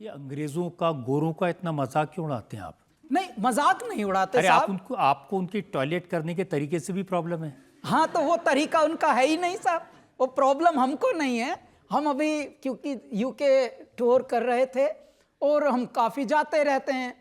ये अंग्रेजों का, गोरों का इतना मजाक क्यों उड़ाते हैं आप? नहीं, मजाक नहीं उड़ाते अरे साहब। आपको उनके टॉयलेट करने के तरीके से भी प्रॉब्लम है? हाँ, तो वो तरीका उनका है ही नहीं साहब, वो प्रॉब्लम हमको नहीं है। हम अभी क्योंकि यूके टूर कर रहे थे और हम काफ़ी जाते रहते हैं,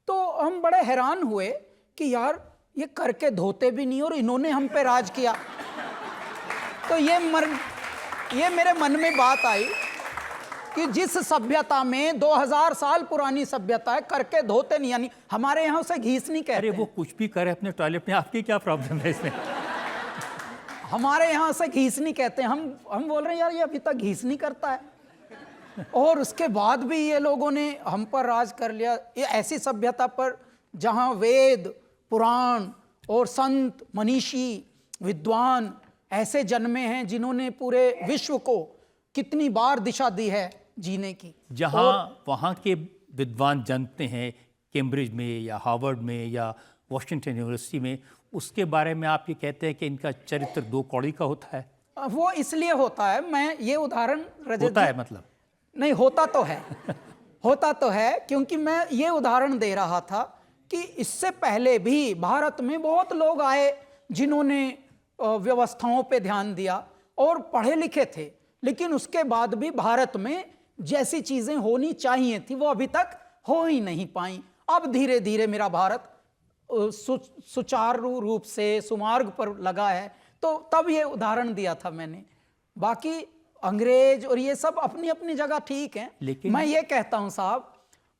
तो हम बड़े हैरान हुए कि यार ये करके धोते भी नहीं और इन्होंने हम पे राज किया। तो ये मेरे मन में बात आई कि जिस सभ्यता में 2000 साल पुरानी सभ्यता है, करके धोते नहीं, यानी हमारे यहाँ से घीस नहीं कहते। अरे वो कुछ भी करे अपने टॉयलेट में, आपकी क्या प्रॉब्लम है इसमें? हमारे यहाँ से घीस नहीं कहते। हम बोल रहे हैं यार ये अभी तक घीस नहीं करता है और उसके बाद भी ये लोगों ने हम पर राज कर लिया। ये ऐसी सभ्यता पर जहाँ वेद, पुराण और संत, मनीषी, विद्वान ऐसे जन्मे हैं जिन्होंने पूरे विश्व को कितनी बार दिशा दी है जीने की। जहाँ वहाँ के विद्वान जनते हैं कैम्ब्रिज में या हार्वर्ड में या वॉशिंगटन यूनिवर्सिटी में, उसके बारे में आप ये कहते हैं कि इनका चरित्र दो कौड़ी का होता है? वो इसलिए होता है, मैं ये उदाहरण होता है मतलब नहीं होता तो है होता तो है क्योंकि मैं ये उदाहरण दे रहा था कि इससे पहले भी भारत में बहुत लोग आए जिन्होंने व्यवस्थाओं पे ध्यान दिया और पढ़े लिखे थे, लेकिन उसके बाद भी भारत में जैसी चीजें होनी चाहिए थी वो अभी तक हो ही नहीं पाई। अब धीरे धीरे मेरा भारत सुचारू रूप से सुमार्ग पर लगा है, तो तब ये उदाहरण दिया था मैंने। बाकी अंग्रेज और ये सब अपनी अपनी जगह ठीक है, लेकिन मैं ये कहता हूं साहब,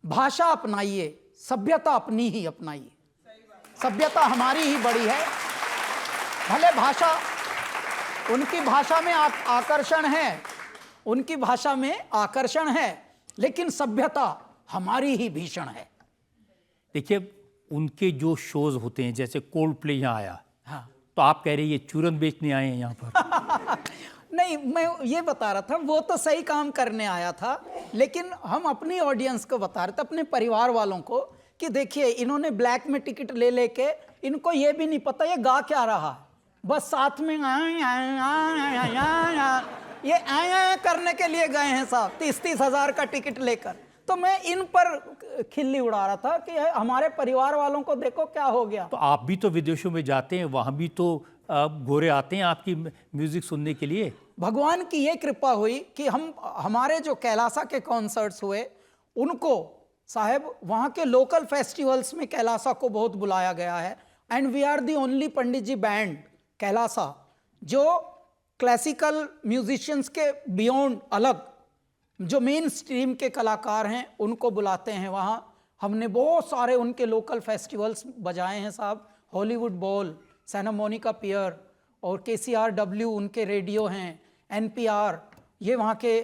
भाषा अपनाइए, सभ्यता अपनी ही अपनाइए। सभ्यता हमारी ही बड़ी है, भले भाषा उनकी भाषा में आकर्षण है, उनकी भाषा में आकर्षण है, लेकिन सभ्यता हमारी ही भीषण है। देखिए उनके जो शोज होते हैं, जैसे कोल्ड प्ले यहाँ आया, हाँ, तो आप कह रहे हैं ये चूरन बेचने आए हैं यहाँ पर? नहीं, मैं ये बता रहा था वो तो सही काम करने आया था, लेकिन हम अपनी ऑडियंस को बता रहे थे, अपने परिवार वालों को, कि देखिए इन्होंने ब्लैक में टिकट ले लेके, इनको ये भी नहीं पता ये गा क्या रहा है, बस साथ में ये आया करने के लिए गए हैं साहब 30-30 हजार का टिकट लेकर। तो मैं इन पर खिल्ली उड़ा रहा था कि हमारे परिवार वालों को देखो क्या हो गया। तो आप भी तो विदेशों में जाते हैं, वहाँ भी तो गोरे आते हैं आपकी म्यूजिक सुनने के लिए। भगवान की ये कृपा हुई कि हमारे जो कैलासा के कॉन्सर्ट्स हुए, उनको साहब वहाँ के लोकल फेस्टिवल्स में कैलासा को बहुत बुलाया गया है। And we are the only Pandit ji band Kailasa जो क्लासिकल म्यूजिशियंस के बियॉन्ड अलग जो मेन स्ट्रीम के कलाकार हैं उनको बुलाते हैं वहाँ। हमने बहुत सारे उनके लोकल फेस्टिवल्स बजाए हैं साहब, हॉलीवुड बॉल, सैना मोनिका पियर और KCRW उनके रेडियो हैं, NPR ये वहाँ के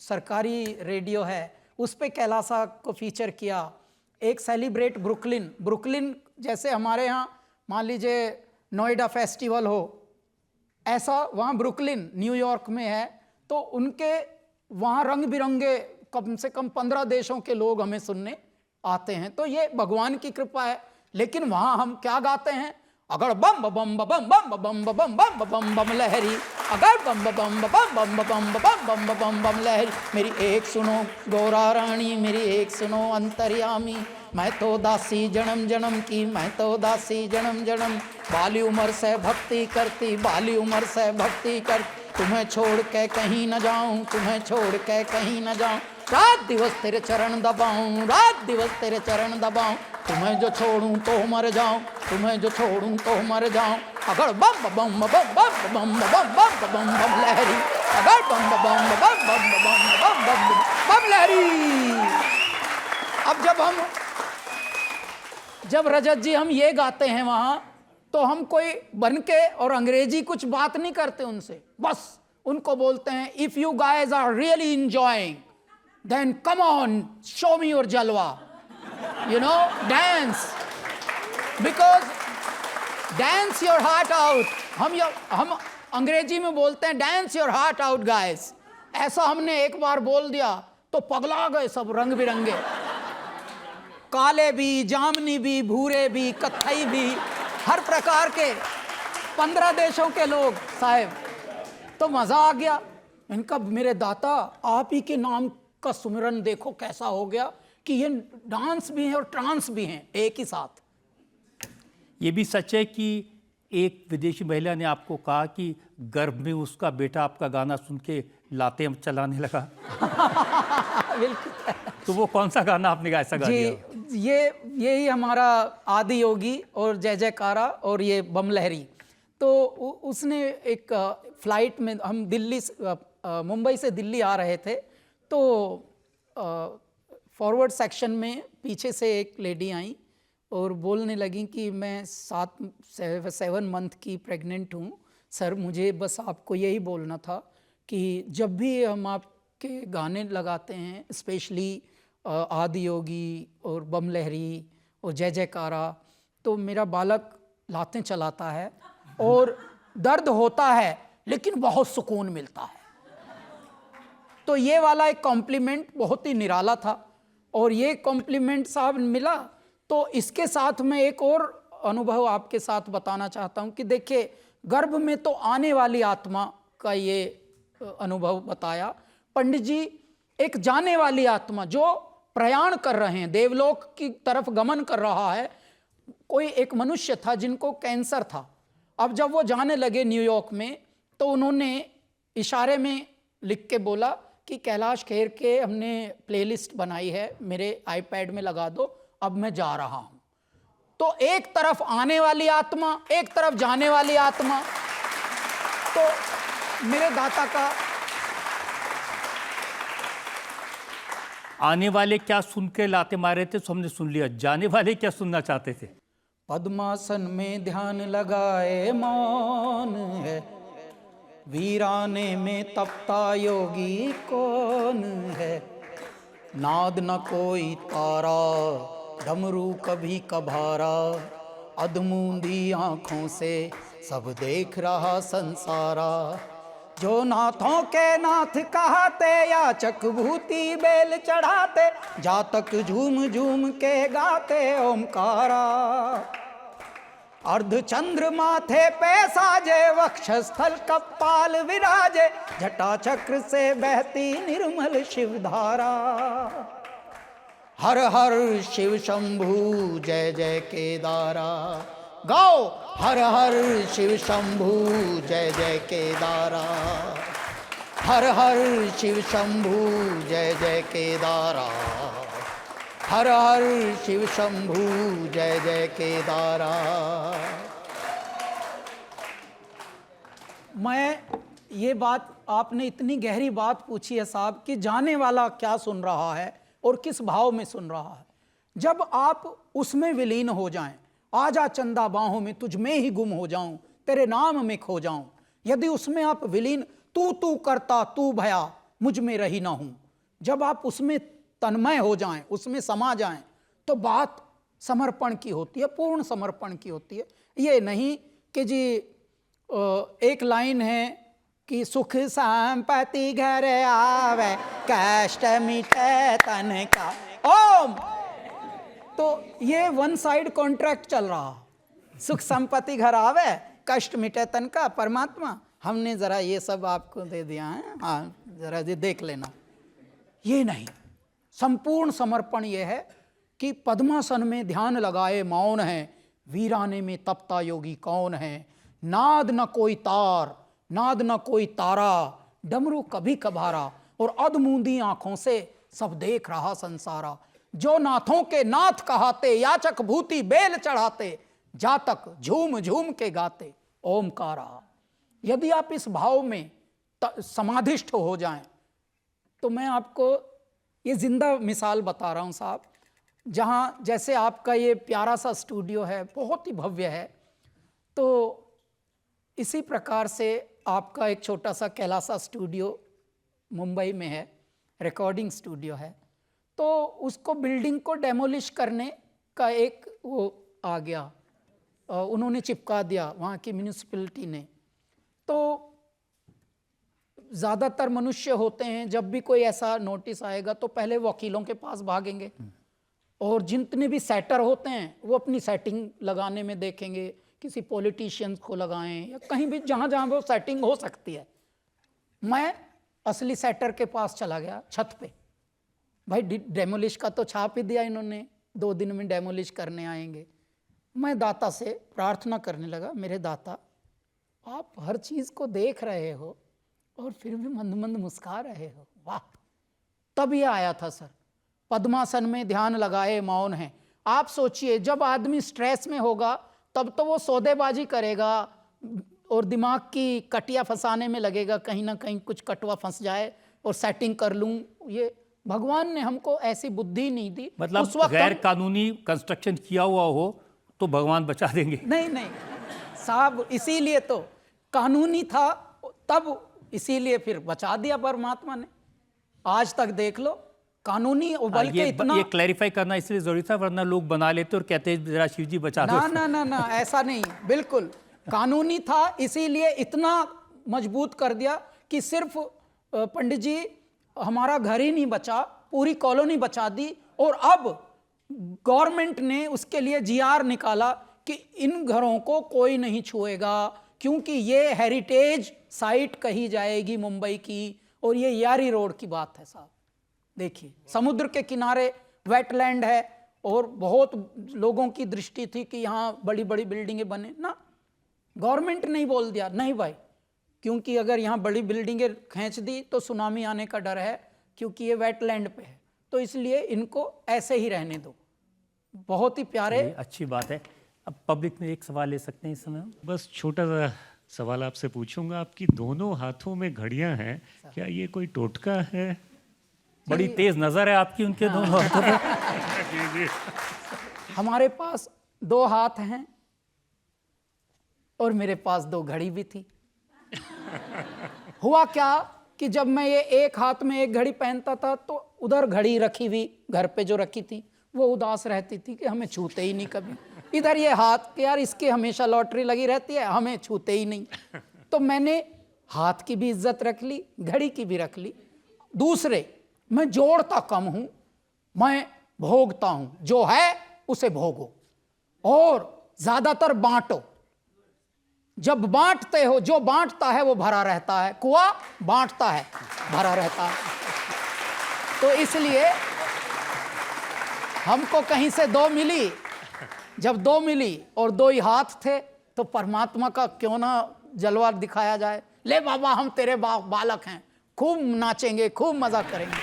सरकारी रेडियो है, उस पे कैलासा को फीचर किया। एक सेलिब्रेट ब्रुकलिन जैसे हमारे यहाँ मान लीजिए नोएडा फेस्टिवल हो, ऐसा वहाँ ब्रुकलिन न्यूयॉर्क में है, तो उनके वहाँ रंग बिरंगे कम से कम 15 देशों के लोग हमें सुनने आते हैं। तो ये भगवान की कृपा है। लेकिन वहाँ हम क्या गाते हैं, अगर बम बम बम बम बम बम बम बम बम बम लहरी, अगर बम बम बम बम बम बम बम बम लहरी, मेरी एक सुनो गौरा रानी, मेरी एक सुनो अंतर्यामी, मैं तो दासी जन्म जन्म की, मैं तो दासी जन्म जन्म, बाली उम्र से भक्ति करती, बाली उम्र से भक्ति करती, तुम्हें छोड़ के कहीं न जाऊं, तुम्हें छोड़ के कहीं न जाऊं, रात दिवस तेरे चरण दबाऊं, रात दिवस तेरे चरण दबाऊं, तुम्हें जो छोड़ूं तो मर जाऊं, तुम्हें जो छोड़ूं तो मर जाऊं, अगर बम बम बम बम बम बम बम बम लहरी, अगर बम बम बम बम बम बम बम लहरी। अब जब रजत जी हम ये गाते हैं वहाँ, तो हम कोई बन के और अंग्रेजी कुछ बात नहीं करते उनसे, बस उनको बोलते हैं if you guys are really enjoying then come on show me your जलवा, you know, dance, because dance your heart out. हम अंग्रेजी में बोलते हैं dance your heart out guys. ऐसा हमने एक बार बोल दिया तो पगला गए सब, रंग बिरंगे, काले भी, जामनी भी, भूरे भी, कत्थई भी, हर प्रकार के 15 देशों के लोग साहब। तो मज़ा आ गया। इनका मेरे दाता आप ही के नाम का सुमिरन देखो कैसा हो गया कि ये डांस भी है और ट्रांस भी हैं एक ही साथ। ये भी सच है कि एक विदेशी महिला ने आपको कहा कि गर्भ में उसका बेटा आपका गाना सुन के लाते चलाने लगा। बिल्कुल। तो वो कौन सा गाना आपने ऐसा गा दिया? जी, यही हमारा आदि योगी और जय जयकारा और ये बम लहरी। तो उसने एक फ्लाइट में, हम मुंबई से दिल्ली आ रहे थे, तो फॉरवर्ड सेक्शन में पीछे से एक लेडी आई और बोलने लगी कि मैं 7 मंथ की प्रेग्नेंट हूँ सर, मुझे बस आपको यही बोलना था कि जब भी हम आपके गाने लगाते हैं, स्पेशली आदि योगी और बम लहरी और जय जयकारा, तो मेरा बालक लातें चलाता है और दर्द होता है लेकिन बहुत सुकून मिलता है। तो ये वाला एक कॉम्प्लीमेंट बहुत ही निराला था और ये कॉम्प्लीमेंट साहब मिला। तो इसके साथ मैं एक और अनुभव आपके साथ बताना चाहता हूं कि देखिए, गर्भ में तो आने वाली आत्मा का ये अनुभव बताया। पंडित जी, एक जाने वाली आत्मा जो प्रयाण कर रहे हैं, देवलोक की तरफ गमन कर रहा है। कोई एक मनुष्य था जिनको कैंसर था। अब जब वो जाने लगे न्यूयॉर्क में, तो उन्होंने इशारे में लिख के बोला कि कैलाश खेर के हमने प्लेलिस्ट बनाई है, मेरे आईपैड में लगा दो, अब मैं जा रहा हूं। तो एक तरफ आने वाली आत्मा, एक तरफ जाने वाली आत्मा। तो मेरे दाता का आने वाले क्या सुन के लाते मारे थे, तो हमने सुन लिया। जाने वाले क्या सुनना चाहते थे? पद्मासन में ध्यान लगाए मौन है, वीराने में तपता योगी कौन है। नाद न कोई तारा, डमरू कभी कभारा, अधमूंदी आंखों से सब देख रहा संसारा। जो नाथों के नाथ कहते, याचक भूति बेल चढ़ाते, जातक झूम झूम के गाते ओमकारा। अर्धचंद्र माथे पे साजे, वक्षस्थल कपाल विराजे, जटा चक्र से बहती निर्मल शिवधारा। हर हर शिव शंभू जय जय केदारा। गाओ हर हर शिव शंभू जय जय केदारा। हर हर शिव शंभू जय जय केदारा। हर हर शिव शंभू जय जय केदारा। मैं ये बात, आपने इतनी गहरी बात पूछी है साहब कि जाने वाला क्या सुन रहा है और किस भाव में सुन रहा है। जब आप उसमें विलीन हो जाएं, आजा चंदा बाहों में तुझ में ही गुम हो जाऊं, तेरे नाम में खो जाऊं, यदि उसमें आप विलीन, तू तू करता तू भया मुझ में रही ना हूं, जब आप उसमें तन्मय हो जाएं, उसमें समा जाएं, तो बात समर्पण की होती है, पूर्ण समर्पण की होती है। ये नहीं कि जी एक लाइन है कि सुख संपत्ति घर आवे, कष्ट मिटे तन का ओम। तो ये वन साइड कॉन्ट्रैक्ट चल रहा, सुख संपत्ति घर आवे, कष्ट मिटे तन का। परमात्मा, हमने जरा ये सब आपको दे दिया है, हाँ जरा ये देख लेना। ये नहीं, संपूर्ण समर्पण ये है कि पद्मासन में ध्यान लगाए मौन है, वीराने में तपता योगी कौन है। नाद न कोई तार, नाद न कोई तारा, डमरू कभी कभारा, और अधमूंदी आंखों से सब देख रहा संसारा। जो नाथों के नाथ कहाते, याचक भूति बेल चढ़ाते, जातक झूम झूम के गाते ओमकारा। यदि आप इस भाव में समाधिष्ठ हो जाएं, तो मैं आपको ये जिंदा मिसाल बता रहा हूं साहब, जहां जैसे आपका ये प्यारा सा स्टूडियो है, बहुत ही भव्य है, तो इसी प्रकार से आपका एक छोटा सा कैलासा स्टूडियो मुंबई में है, रिकॉर्डिंग स्टूडियो है। तो उसको बिल्डिंग को डेमोलिश करने का एक वो आ गया, उन्होंने चिपका दिया वहाँ की म्यूनिसिपैलिटी ने। तो ज़्यादातर मनुष्य होते हैं, जब भी कोई ऐसा नोटिस आएगा तो पहले वकीलों के पास भागेंगे, और जितने भी सेटर होते हैं वो अपनी सेटिंग लगाने में देखेंगे, किसी पॉलिटिशियंस को लगाएं या कहीं भी जहाँ जहाँ वो सेटिंग हो सकती है। मैं असली सेटर के पास चला गया छत पे, भाई डेमोलिश का तो छाप ही दिया इन्होंने, 2 दिन में डेमोलिश करने आएंगे। मैं दाता से प्रार्थना करने लगा, मेरे दाता आप हर चीज़ को देख रहे हो और फिर भी मंद मंद मुस्कुरा रहे हो, वाह। तब ये आया था सर, पद्मासन में ध्यान लगाए मौन है। आप सोचिए जब आदमी स्ट्रेस में होगा तब तो वो सौदेबाजी करेगा और दिमाग की कटिया फंसाने में लगेगा, कहीं ना कहीं कुछ कटवा फंस जाए और सेटिंग कर लूं। ये भगवान ने हमको ऐसी बुद्धि नहीं दी। मतलब उस वक्त गैर कानूनी कंस्ट्रक्शन किया हुआ हो तो भगवान बचा देंगे? नहीं साहब, इसीलिए तो कानूनी था तब, इसीलिए फिर बचा दिया परमात्मा ने। आज तक देख लो कानूनी उबल के इतना। ये क्लैरिफाई करना इसलिए जरूरी था, वरना लोग बना लेते और कहते हैं जरा शिव जी बचा दो। ना ऐसा नहीं, बिल्कुल कानूनी था, इसीलिए इतना मजबूत कर दिया कि सिर्फ पंडित जी हमारा घर ही नहीं बचा, पूरी कॉलोनी बचा दी। और अब गवर्नमेंट ने उसके लिए जीआर निकाला कि इन घरों को कोई नहीं छुएगा, क्योंकि ये हेरिटेज साइट कही जाएगी मुंबई की। और ये यारी रोड की बात है साहब, देखिए समुद्र के किनारे वेटलैंड है और बहुत लोगों की दृष्टि थी कि यहाँ बड़ी बड़ी बिल्डिंगें बने ना। गवर्नमेंट ने ही बोल दिया नहीं भाई, क्योंकि अगर यहाँ बड़ी बिल्डिंगें खींच दी तो सुनामी आने का डर है, क्योंकि ये वेटलैंड पे है, तो इसलिए इनको ऐसे ही रहने दो। बहुत ही प्यारे। अच्छी बात है। अब पब्लिक में एक सवाल ले सकते हैं इस समय? बस छोटा सा सवाल आपसे पूछूंगा, आपकी दोनों हाथों में घड़ियां हैं, क्या ये कोई टोटका है? बड़ी तेज नजर है आपकी उनके दोनों हाथों पर। हमारे पास 2 हाथ हैं और मेरे पास 2 घड़ी भी थी। हुआ क्या कि जब मैं ये एक हाथ में एक घड़ी पहनता था तो उधर घड़ी रखी हुई घर पे जो रखी थी वो उदास रहती थी कि हमें छूते ही नहीं कभी। इधर ये हाथ कि यार इसकी हमेशा लॉटरी लगी रहती है, हमें छूते ही नहीं। तो मैंने हाथ की भी इज्जत रख ली, घड़ी की भी रख ली। दूसरे, मैं जोड़ता कम हूं, मैं भोगता हूं, जो है उसे भोगो और ज्यादातर बांटो। जब बांटते हो, जो बांटता है वो भरा रहता है, कुआं बांटता है भरा रहता है। तो इसलिए हमको कहीं से 2 मिली, जब 2 मिली और 2 ही हाथ थे तो परमात्मा का क्यों ना जलवा दिखाया जाए। ले बाबा हम तेरे बालक हैं, खूब नाचेंगे, खूब मजा करेंगे।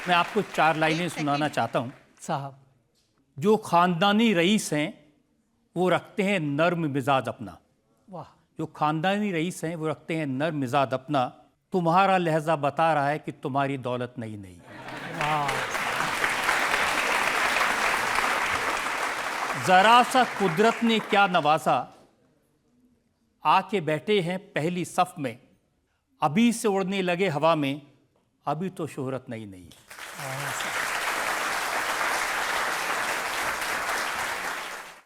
मैं आपको 4 लाइनें सुनाना चाहता हूं साहब। जो खानदानी रईस हैं वो रखते हैं नर्म मिजाज अपना। वाह। जो खानदानी रईस हैं वो रखते हैं नर्म मिजाज अपना। तुम्हारा लहजा बता रहा है कि तुम्हारी दौलत नहीं नहीं। जरा सा कुदरत ने क्या नवाजा, आके बैठे हैं पहली सफ में, अभी से उड़ने लगे हवा में, अभी तो शोहरत नहीं नहीं।